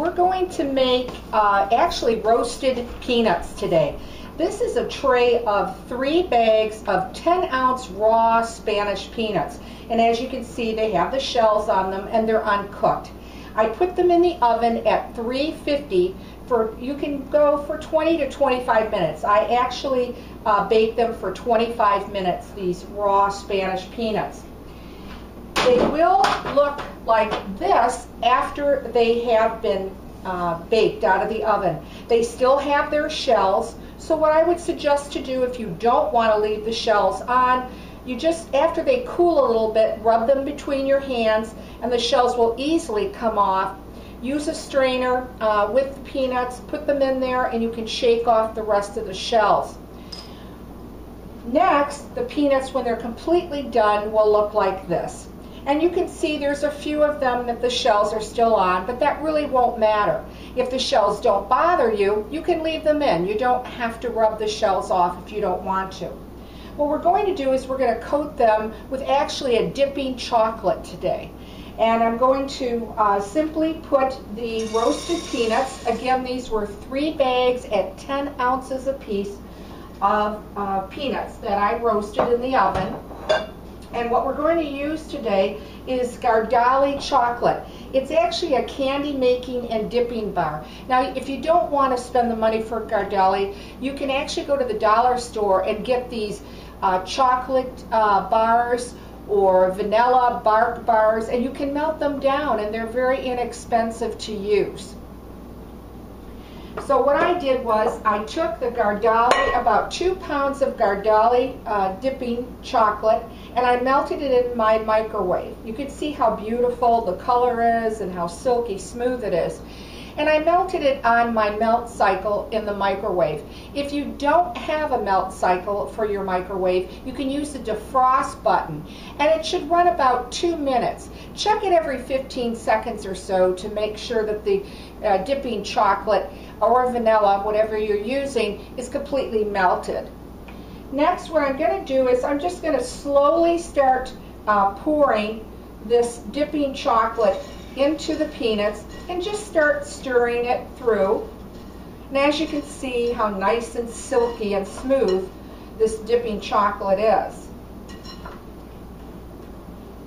we're going to make actually roasted peanuts today. This is a tray of 3 bags of 10-ounce raw Spanish peanuts. And as you can see, they have the shells on them and they're uncooked. I put them in the oven at 350 for, you can go for 20 to 25 minutes. I actually bake them for 25 minutes, these raw Spanish peanuts. They will look like this after they have been baked out of the oven. They still have their shells, so what I would suggest to do if you don't want to leave the shells on, you just, after they cool a little bit, rub them between your hands and the shells will easily come off. Use a strainer with the peanuts, put them in there, and you can shake off the rest of the shells. Next, the peanuts, when they're completely done, will look like this. And you can see there's a few of them that the shells are still on, but that really won't matter. If the shells don't bother you, you can leave them in. You don't have to rub the shells off if you don't want to. What we're going to do is we're going to coat them with actually a dipping chocolate today. And I'm going to simply put the roasted peanuts, again these were 3 bags at 10 ounces apiece of peanuts that I roasted in the oven. And what we're going to use today is Gardali chocolate. It's actually a candy making and dipping bar. Now, if you don't want to spend the money for Gardali, you can actually go to the dollar store and get these chocolate bars or vanilla bark bars, and you can melt them down, and they're very inexpensive to use. So what I did was I took the Gardali, about 2 pounds of Gardali dipping chocolate, and I melted it in my microwave. You can see how beautiful the color is and how silky smooth it is. And I melted it on my melt cycle in the microwave. If you don't have a melt cycle for your microwave, you can use the defrost button, and it should run about 2 minutes. Check it every 15 seconds or so to make sure that the dipping chocolate or vanilla, whatever you're using, is completely melted. Next, what I'm going to do is I'm just going to slowly start pouring this dipping chocolate into the peanuts and just start stirring it through. And as you can see how nice and silky and smooth this dipping chocolate is.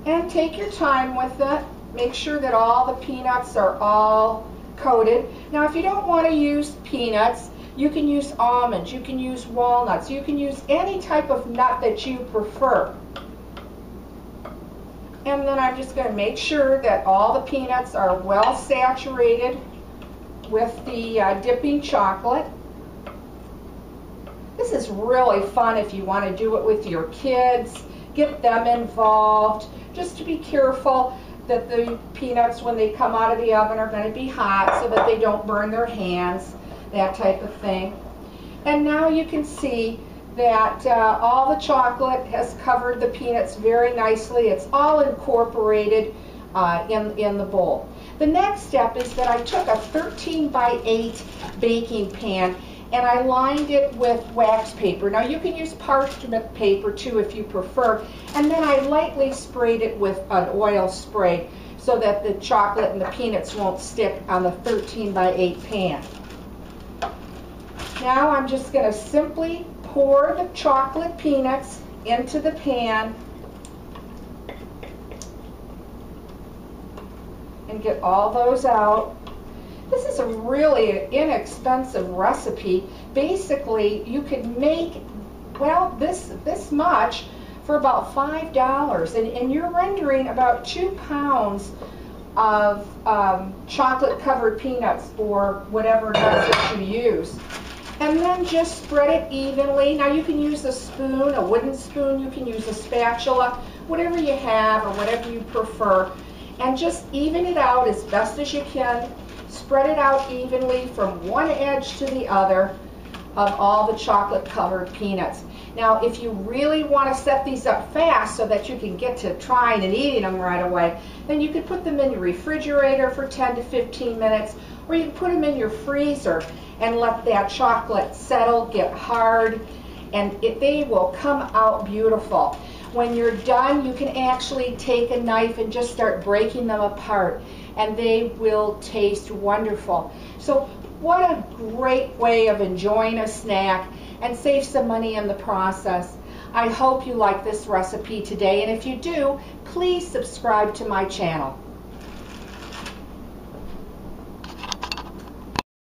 And take your time with it. Make sure that all the peanuts are all coated. Now, if you don't want to use peanuts, you can use almonds, you can use walnuts, you can use any type of nut that you prefer. And then I'm just going to make sure that all the peanuts are well saturated with the dipping chocolate. This is really fun if you want to do it with your kids, get them involved. Just to be careful that the peanuts, when they come out of the oven, are going to be hot so that they don't burn their hands, that type of thing. And now you can see that all the chocolate has covered the peanuts very nicely. It's all incorporated in the bowl. The next step is that I took a 13 by 8 baking pan and I lined it with wax paper. Now you can use parchment paper too if you prefer. And then I lightly sprayed it with an oil spray so that the chocolate and the peanuts won't stick on the 13 by 8 pan. Now I'm just going to simply pour the chocolate peanuts into the pan and get all those out. This is a really inexpensive recipe. Basically, you could make, well, this much for about $5, and you're rendering about 2 pounds of chocolate-covered peanuts or whatever nuts that you use. And then just spread it evenly. Now you can use a spoon, a wooden spoon, you can use a spatula, whatever you have or whatever you prefer, and just even it out as best as you can. Spread it out evenly from one edge to the other of all the chocolate covered peanuts. Now if you really want to set these up fast so that you can get to trying and eating them right away, then you could put them in your refrigerator for 10 to 15 minutes, or you can put them in your freezer and let that chocolate settle, get hard, and they will come out beautiful. When you're done, you can actually take a knife and just start breaking them apart, and they will taste wonderful. So what a great way of enjoying a snack and save some money in the process. I hope you like this recipe today, and if you do, please subscribe to my channel.